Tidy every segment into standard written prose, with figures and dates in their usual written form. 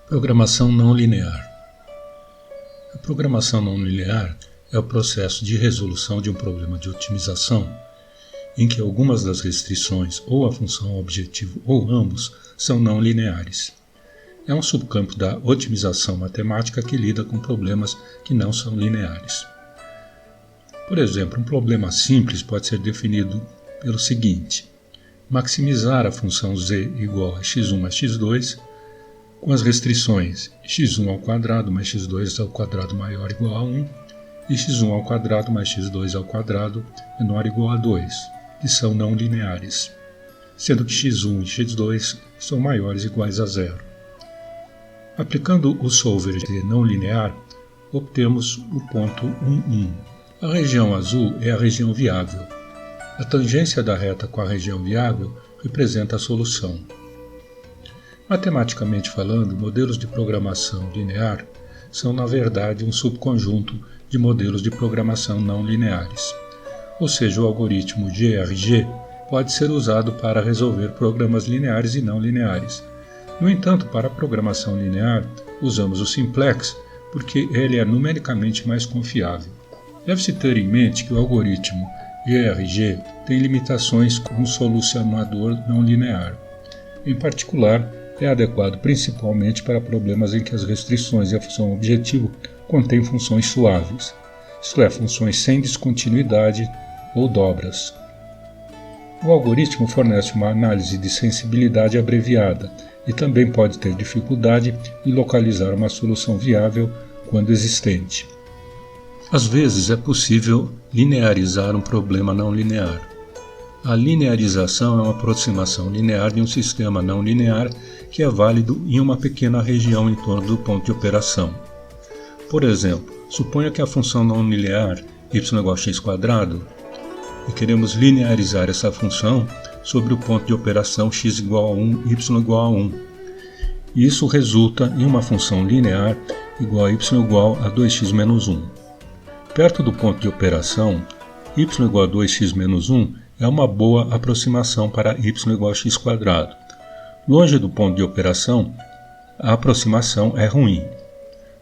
Programação não linear. A programação não linear é o processo de resolução de um problema de otimização em que algumas das restrições ou a função objetivo ou ambos são não lineares. É um subcampo da otimização matemática que lida com problemas que não são lineares. Por exemplo, um problema simples pode ser definido pelo seguinte: maximizar a função z igual a x1 mais x2 com as restrições x1 ao quadrado mais x2 ao quadrado maior ou igual a 1 e x1 ao quadrado mais x2 ao quadrado menor ou igual a 2, que são não lineares, sendo que x1 e x2 são maiores ou iguais a 0. Aplicando o solver de não linear, obtemos o ponto 1, 1. A região azul é a região viável. A tangência da reta com a região viável representa a solução. Matematicamente falando, modelos de programação linear são, na verdade, um subconjunto de modelos de programação não lineares. Ou seja, o algoritmo GRG pode ser usado para resolver programas lineares e não lineares. No entanto, para a programação linear, usamos o simplex porque ele é numericamente mais confiável. Deve-se ter em mente que o algoritmo GRG tem limitações como solucionador não linear. Em particular, é adequado principalmente para problemas em que as restrições e a função objetivo contêm funções suaves, isto é, funções sem descontinuidade ou dobras. O algoritmo fornece uma análise de sensibilidade abreviada e também pode ter dificuldade em localizar uma solução viável quando existente. Às vezes é possível linearizar um problema não linear. A linearização é uma aproximação linear de um sistema não linear que é válido em uma pequena região em torno do ponto de operação. Por exemplo, suponha que a função não linear y igual a x² e queremos linearizar essa função sobre o ponto de operação x igual a 1, y igual a 1. Isso resulta em uma função linear igual a y igual a 2x menos 1. Perto do ponto de operação, y igual a 2x menos 1 é uma boa aproximação para y igual a x². Longe do ponto de operação, a aproximação é ruim.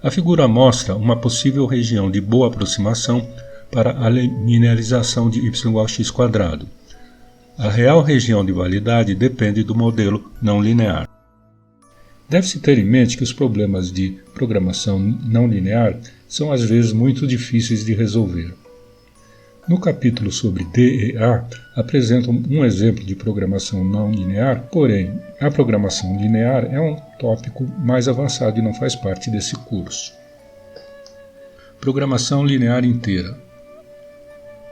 A figura mostra uma possível região de boa aproximação para a linearização de y igual a x². A real região de validade depende do modelo não linear. Deve-se ter em mente que os problemas de programação não linear são às vezes muito difíceis de resolver. No capítulo sobre DEA, apresento um exemplo de programação não linear, porém, a programação linear é um tópico mais avançado e não faz parte desse curso. Programação linear inteira.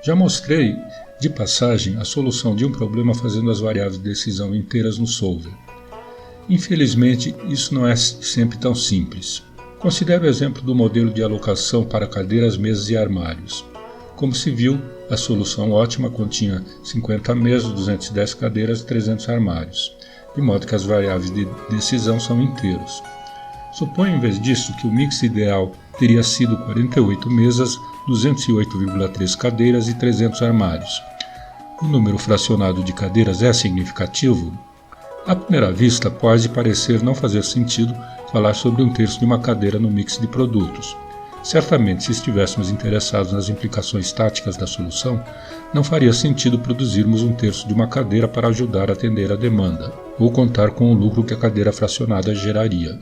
Já mostrei, de passagem, a solução de um problema fazendo as variáveis de decisão inteiras no solver. Infelizmente, isso não é sempre tão simples. Considere o exemplo do modelo de alocação para cadeiras, mesas e armários. Como se viu, a solução ótima continha 50 mesas, 210 cadeiras e 300 armários, de modo que as variáveis de decisão são inteiros. Suponha, em vez disso, que o mix ideal teria sido 48 mesas, 208,3 cadeiras e 300 armários. O número fracionado de cadeiras é significativo? À primeira vista, pode parecer não fazer sentido falar sobre um terço de uma cadeira no mix de produtos. Certamente, se estivéssemos interessados nas implicações táticas da solução, não faria sentido produzirmos um terço de uma cadeira para ajudar a atender a demanda, ou contar com o lucro que a cadeira fracionada geraria.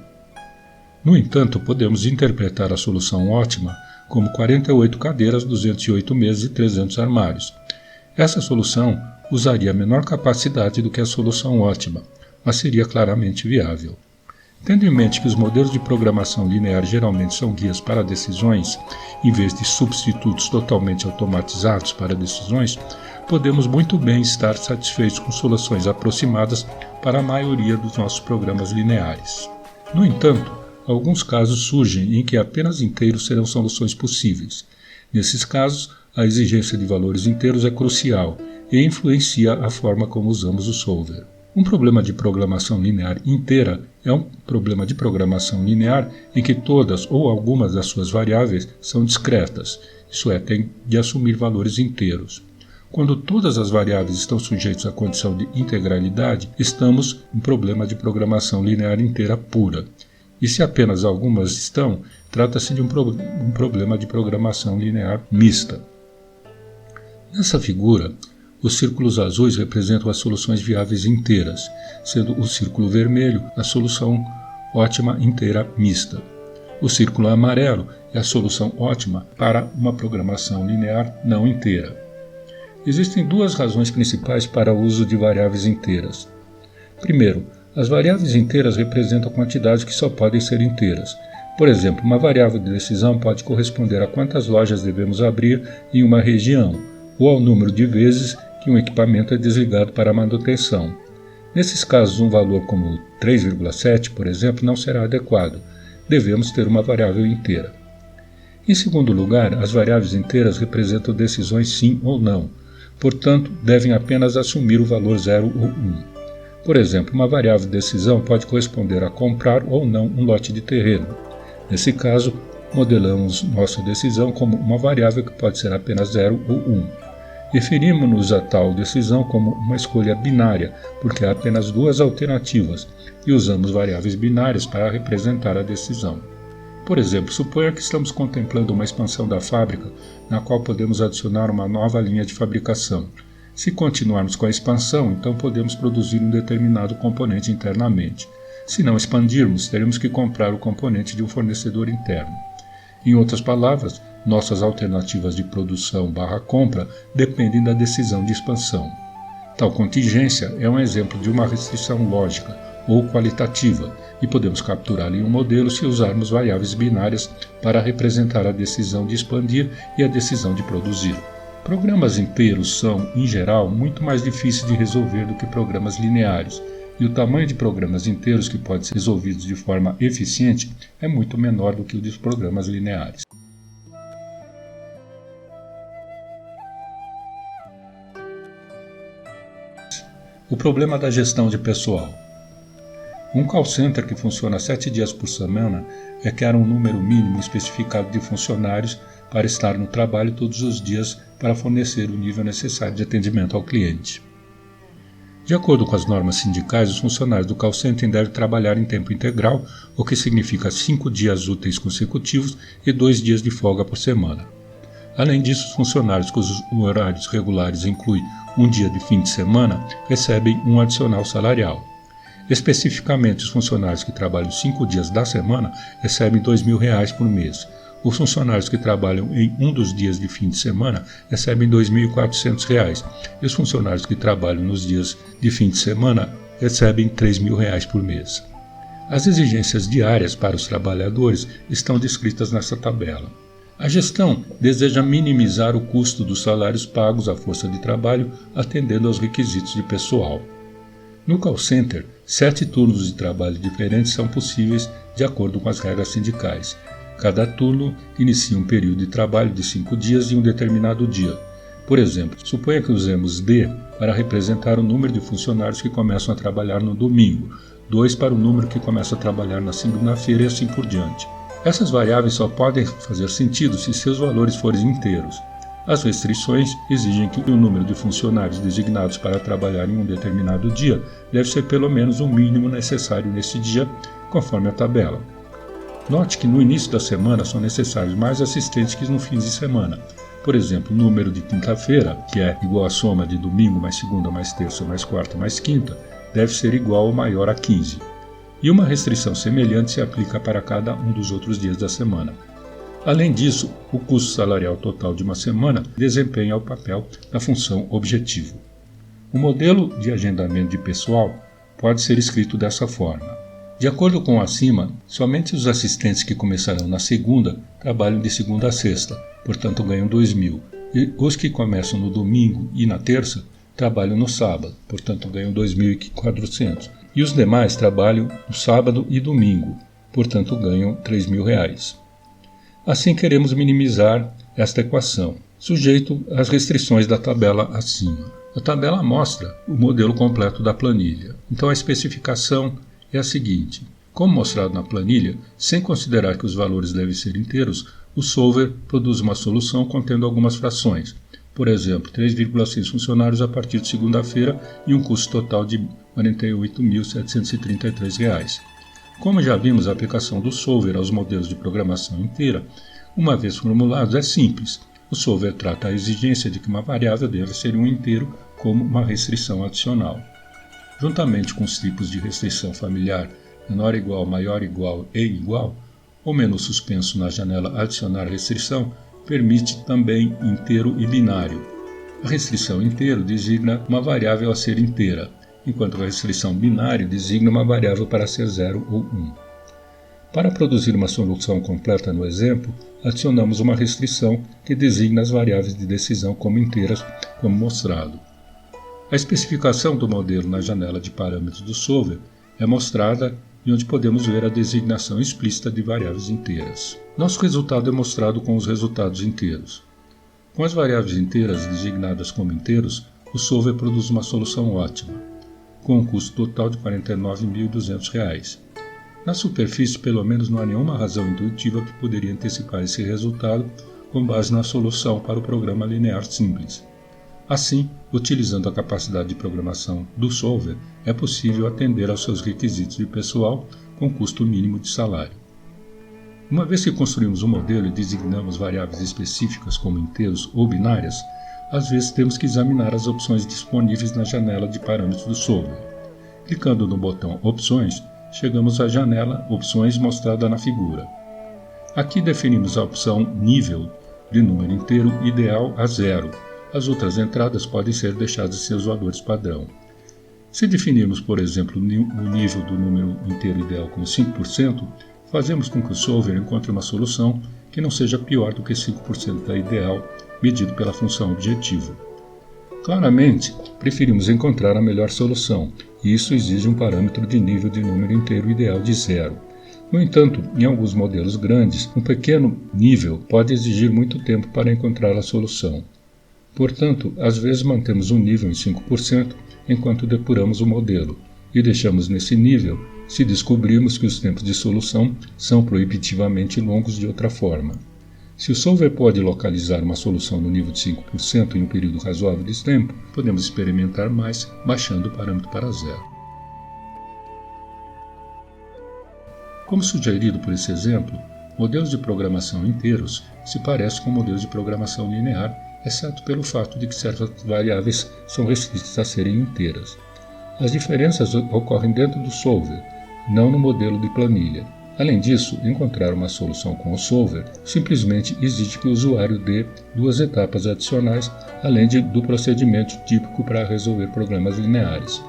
No entanto, podemos interpretar a solução ótima como 48 cadeiras, 208 mesas e 300 armários. Essa solução usaria menor capacidade do que a solução ótima, mas seria claramente viável. Tendo em mente que os modelos de programação linear geralmente são guias para decisões, em vez de substitutos totalmente automatizados para decisões, podemos muito bem estar satisfeitos com soluções aproximadas para a maioria dos nossos programas lineares. No entanto, alguns casos surgem em que apenas inteiros serão soluções possíveis. Nesses casos, a exigência de valores inteiros é crucial e influencia a forma como usamos o solver. Um problema de programação linear inteira é um problema de programação linear em que todas ou algumas das suas variáveis são discretas, isso é, têm de assumir valores inteiros. Quando todas as variáveis estão sujeitas à condição de integralidade, estamos em problema de programação linear inteira pura. E se apenas algumas estão, trata-se de um problema de programação linear mista. Nessa figura, os círculos azuis representam as soluções viáveis inteiras, sendo o círculo vermelho a solução ótima inteira mista. O círculo amarelo é a solução ótima para uma programação linear não inteira. Existem duas razões principais para o uso de variáveis inteiras. Primeiro, as variáveis inteiras representam quantidades que só podem ser inteiras. Por exemplo, uma variável de decisão pode corresponder a quantas lojas devemos abrir em uma região, ou ao número de vezes que um equipamento é desligado para manutenção. Nesses casos, um valor como 3,7, por exemplo, não será adequado. Devemos ter uma variável inteira. Em segundo lugar, as variáveis inteiras representam decisões sim ou não. Portanto, devem apenas assumir o valor 0 ou 1. Por exemplo, uma variável de decisão pode corresponder a comprar ou não um lote de terreno. Nesse caso, modelamos nossa decisão como uma variável que pode ser apenas 0 ou 1. Referimos-nos a tal decisão como uma escolha binária, porque há apenas duas alternativas, e usamos variáveis binárias para representar a decisão. Por exemplo, suponha que estamos contemplando uma expansão da fábrica, na qual podemos adicionar uma nova linha de fabricação. Se continuarmos com a expansão, então podemos produzir um determinado componente internamente. Se não expandirmos, teremos que comprar o componente de um fornecedor interno. Em outras palavras, nossas alternativas de produção/compra dependem da decisão de expansão. Tal contingência é um exemplo de uma restrição lógica ou qualitativa, e podemos capturá-la em um modelo se usarmos variáveis binárias para representar a decisão de expandir e a decisão de produzir. Programas inteiros são, em geral, muito mais difíceis de resolver do que programas lineares, e o tamanho de programas inteiros que podem ser resolvidos de forma eficiente é muito menor do que o dos programas lineares. O problema da gestão de pessoal. Um call center que funciona 7 dias por semana requer um número mínimo especificado de funcionários para estar no trabalho todos os dias para fornecer o nível necessário de atendimento ao cliente. De acordo com as normas sindicais, os funcionários do call center devem trabalhar em tempo integral, o que significa 5 dias úteis consecutivos e 2 dias de folga por semana. Além disso, os funcionários cujos horários regulares incluem um dia de fim de semana recebem um adicional salarial. Especificamente, os funcionários que trabalham 5 dias da semana recebem R$ 2.000 por mês. Os funcionários que trabalham em um dos dias de fim de semana recebem R$ 2.400 e os funcionários que trabalham nos dias de fim de semana recebem R$ 3.000 por mês. As exigências diárias para os trabalhadores estão descritas nessa tabela. A gestão deseja minimizar o custo dos salários pagos à força de trabalho, atendendo aos requisitos de pessoal. No call center, 7 turnos de trabalho diferentes são possíveis de acordo com as regras sindicais. Cada turno inicia um período de trabalho de 5 dias em um determinado dia. Por exemplo, suponha que usemos D para representar o número de funcionários que começam a trabalhar no domingo, 2 para o número que começa a trabalhar na segunda-feira e assim por diante. Essas variáveis só podem fazer sentido se seus valores forem inteiros. As restrições exigem que o número de funcionários designados para trabalhar em um determinado dia deve ser pelo menos o mínimo necessário nesse dia, conforme a tabela. Note que no início da semana são necessários mais assistentes que no fim de semana. Por exemplo, o número de quinta-feira, que é igual à soma de domingo mais segunda mais terça mais quarta mais quinta, deve ser igual ou maior a 15. E uma restrição semelhante se aplica para cada um dos outros dias da semana. Além disso, o custo salarial total de uma semana desempenha o papel da função objetivo. O modelo de agendamento de pessoal pode ser escrito dessa forma. De acordo com o acima, somente os assistentes que começarão na segunda trabalham de segunda a sexta, portanto ganham R$ 2.000, e os que começam no domingo e na terça trabalham no sábado, portanto ganham R$ 2.400. E os demais trabalham no sábado e domingo, portanto ganham R$ 3.000. Assim queremos minimizar esta equação, sujeito às restrições da tabela acima. A tabela mostra o modelo completo da planilha. Então a especificação é a seguinte: como mostrado na planilha, sem considerar que os valores devem ser inteiros, o solver produz uma solução contendo algumas frações. Por exemplo, 3,6 funcionários a partir de segunda-feira e um custo total de R$ 48.733. Como já vimos, a aplicação do solver aos modelos de programação inteira, uma vez formulados, é simples. O solver trata a exigência de que uma variável deve ser um inteiro como uma restrição adicional. Juntamente com os tipos de restrição familiar menor igual, maior igual e igual, o menu suspenso na janela adicionar restrição permite também inteiro e binário. A restrição inteiro designa uma variável a ser inteira, enquanto a restrição binário designa uma variável para ser 0 ou 1. Para produzir uma solução completa no exemplo, adicionamos uma restrição que designa as variáveis de decisão como inteiras, como mostrado. A especificação do modelo na janela de parâmetros do solver é mostrada e onde podemos ver a designação explícita de variáveis inteiras. Nosso resultado é mostrado com os resultados inteiros. Com as variáveis inteiras designadas como inteiros, o solver produz uma solução ótima, com um custo total de R$ 49.200. Na superfície, pelo menos não há nenhuma razão intuitiva que poderia antecipar esse resultado com base na solução para o programa linear simples. Assim, utilizando a capacidade de programação do solver, é possível atender aos seus requisitos de pessoal com custo mínimo de salário. Uma vez que construímos um modelo e designamos variáveis específicas como inteiros ou binárias, às vezes temos que examinar as opções disponíveis na janela de parâmetros do solver. Clicando no botão Opções, chegamos à janela Opções mostrada na figura. Aqui definimos a opção Nível de número inteiro ideal a 0. As outras entradas podem ser deixadas sem os valores padrão. Se definirmos, por exemplo, o nível do número inteiro ideal como 5%, fazemos com que o solver encontre uma solução que não seja pior do que 5% da ideal, medido pela função objetivo. Claramente, preferimos encontrar a melhor solução, e isso exige um parâmetro de nível de número inteiro ideal de 0. No entanto, em alguns modelos grandes, um pequeno nível pode exigir muito tempo para encontrar a solução. Portanto, às vezes mantemos um nível em 5% enquanto depuramos o modelo, e deixamos nesse nível se descobrirmos que os tempos de solução são proibitivamente longos de outra forma. Se o solver pode localizar uma solução no nível de 5% em um período razoável de tempo, podemos experimentar mais baixando o parâmetro para 0. Como sugerido por esse exemplo, modelos de programação inteiros se parecem com modelos de programação linear, exceto pelo fato de que certas variáveis são restritas a serem inteiras. As diferenças ocorrem dentro do solver, não no modelo de planilha. Além disso, encontrar uma solução com o solver simplesmente exige que o usuário dê 2 etapas adicionais, além do procedimento típico para resolver problemas lineares,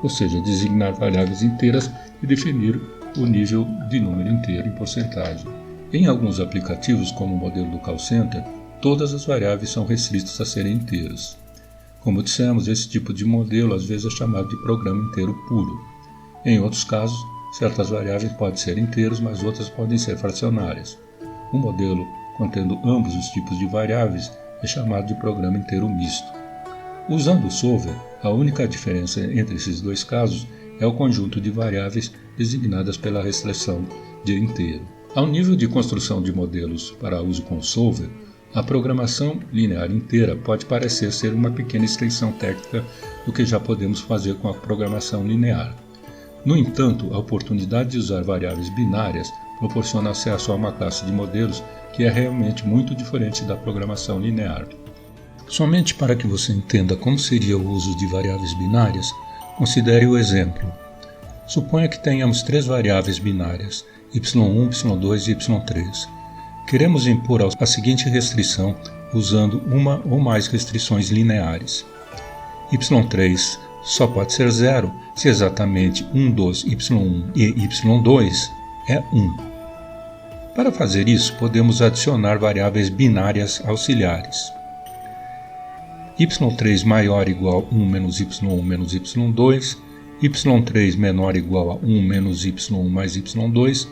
ou seja, designar variáveis inteiras e definir o nível de número inteiro em porcentagem. Em alguns aplicativos, como o modelo do call center, todas as variáveis são restritas a serem inteiras. Como dissemos, esse tipo de modelo às vezes é chamado de programa inteiro puro. Em outros casos, certas variáveis podem ser inteiros, mas outras podem ser fracionárias. Um modelo contendo ambos os tipos de variáveis é chamado de programa inteiro misto. Usando o solver, a única diferença entre esses dois casos é o conjunto de variáveis designadas pela restrição de inteiro. Ao nível de construção de modelos para uso com o solver, a programação linear inteira pode parecer ser uma pequena extensão técnica do que já podemos fazer com a programação linear. No entanto, a oportunidade de usar variáveis binárias proporciona acesso a uma classe de modelos que é realmente muito diferente da programação linear. Somente para que você entenda como seria o uso de variáveis binárias, considere o exemplo. Suponha que tenhamos 3 variáveis binárias, y1, y2 e y3. Queremos impor a seguinte restrição usando uma ou mais restrições lineares. y3 só pode ser 0 se exatamente um dos y1 e y2 é 1. Para fazer isso, podemos adicionar variáveis binárias auxiliares. y3 maior igual a 1 menos y1 menos y2, y3 menor igual a 1 menos y1 mais y2,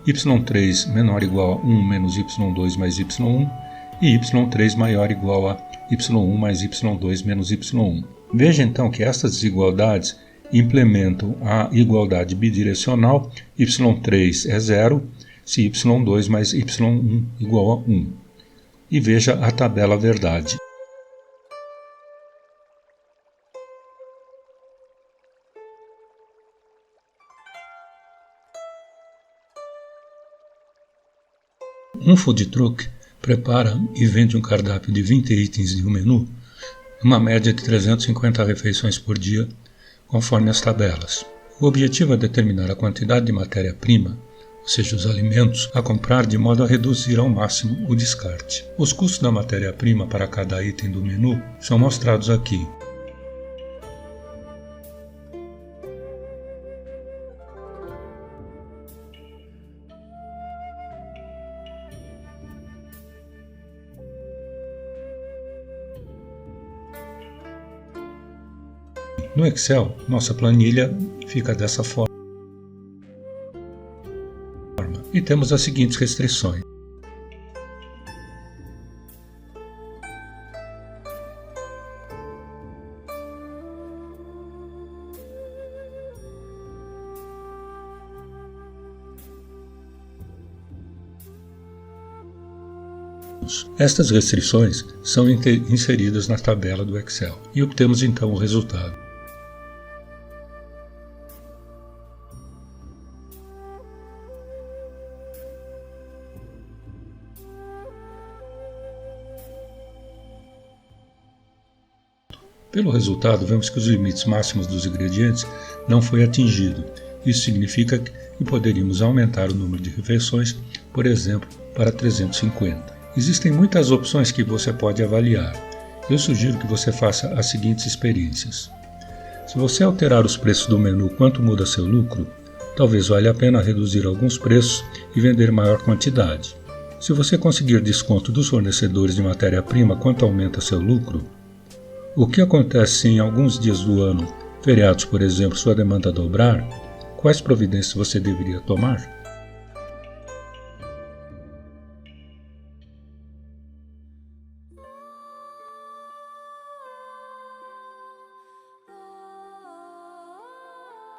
y3 menor igual a 1 menos y2 mais y1 e y3 maior igual a y1 mais y2 menos y1. Veja então que estas desigualdades implementam a igualdade bidirecional y3 é 0 se y2 mais y1 igual a 1. E veja a tabela verdade. Um food truck prepara e vende um cardápio de 20 itens de um menu, uma média de 350 refeições por dia, conforme as tabelas. O objetivo é determinar a quantidade de matéria-prima, ou seja, os alimentos, a comprar de modo a reduzir ao máximo o descarte. Os custos da matéria-prima para cada item do menu são mostrados aqui. No Excel, nossa planilha fica dessa forma e temos as seguintes restrições. Estas restrições são inseridas na tabela do Excel e obtemos então o resultado. Pelo resultado, vemos que os limites máximos dos ingredientes não foi atingido. Isso significa que poderíamos aumentar o número de refeições, por exemplo, para 350. Existem muitas opções que você pode avaliar. Eu sugiro que você faça as seguintes experiências. Se você alterar os preços do menu quanto muda seu lucro, talvez valha a pena reduzir alguns preços e vender maior quantidade. Se você conseguir desconto dos fornecedores de matéria-prima quanto aumenta seu lucro, o que acontece se em alguns dias do ano, feriados por exemplo, sua demanda dobrar? Quais providências você deveria tomar?